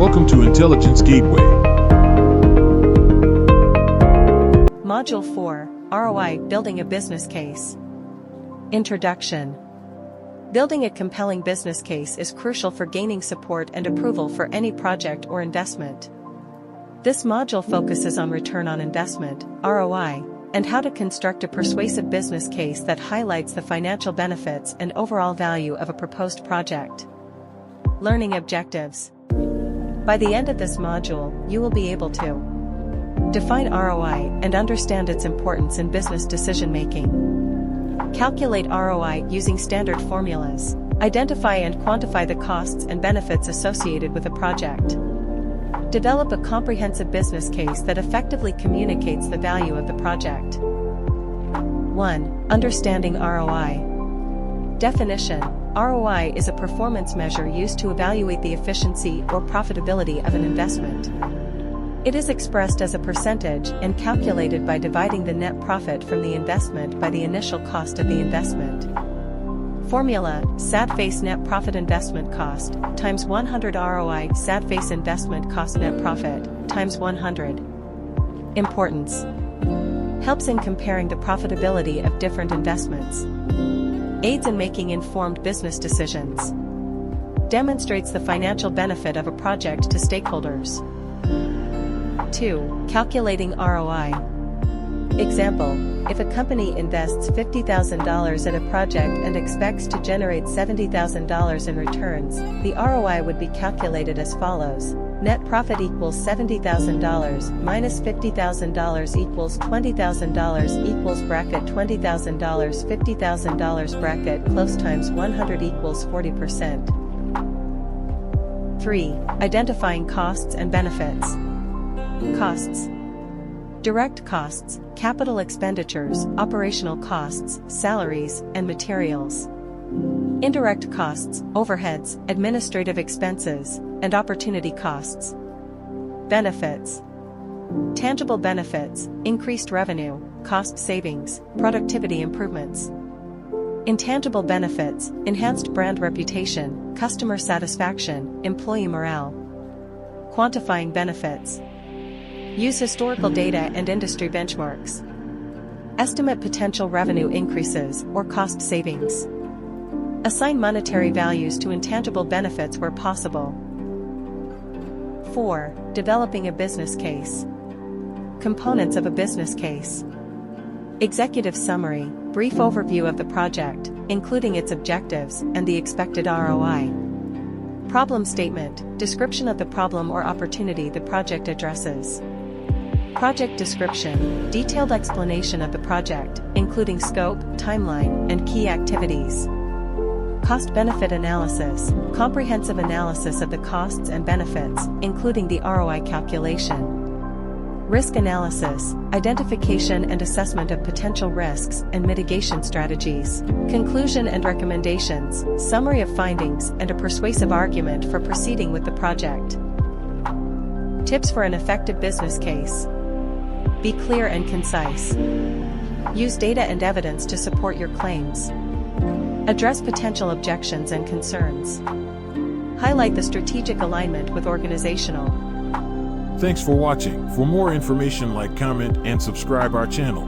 Welcome to Intelligence Gateway. Module 4, ROI-Building a Business Case. Introduction. Building a compelling business case is crucial for gaining support and approval for any project or investment. This module focuses on return on investment, ROI, and how to construct a persuasive business case that highlights the financial benefits and overall value of a proposed project. Learning objectives. By the end of this module, you will be able to define ROI and understand its importance in business decision-making. Calculate ROI using standard formulas. Identify and quantify the costs and benefits associated with a project. Develop a comprehensive business case that effectively communicates the value of the project. 1. Understanding ROI. Definition. ROI is a performance measure used to evaluate the efficiency or profitability of an investment. It is expressed as a percentage and calculated by dividing the net profit from the investment by the initial cost of the investment. Formula: sad face net profit investment cost times 100 ROI sad face investment cost net profit times 100. Importance: helps in comparing the profitability of different investments. Aids in making informed business decisions. Demonstrates the financial benefit of a project to stakeholders. 2. Calculating ROI. Example: if a company invests $50,000 in a project and expects to generate $70,000 in returns, the ROI would be calculated as follows: net profit equals $70,000 minus $50,000 equals $20,000 equals bracket $20,000 $50,000 bracket close times 100 equals 40%. 3. Identifying costs and benefits. Costs. Direct costs, capital expenditures, operational costs, salaries, and materials. Indirect costs, overheads, administrative expenses, and opportunity costs. Benefits. Tangible benefits, increased revenue, cost savings, productivity improvements. Intangible benefits, enhanced brand reputation, customer satisfaction, employee morale. Quantifying benefits. Use historical data and industry benchmarks. Estimate potential revenue increases or cost savings. Assign monetary values to intangible benefits where possible. 4. Developing a business case. Components of a business case. Executive summary, brief overview of the project, including its objectives and the expected ROI. Problem statement, description of the problem or opportunity the project addresses. Project description, detailed explanation of the project, including scope, timeline, and key activities. Cost-benefit analysis, comprehensive analysis of the costs and benefits, including the ROI calculation. Risk analysis, identification and assessment of potential risks and mitigation strategies. Conclusion and recommendations, summary of findings and a persuasive argument for proceeding with the project. Tips for an effective business case. Be clear and concise. Use data and evidence to support your claims. Address potential objections and concerns. Highlight the strategic alignment with organizational. Thanks for watching. For more information, like, comment, and subscribe our channel.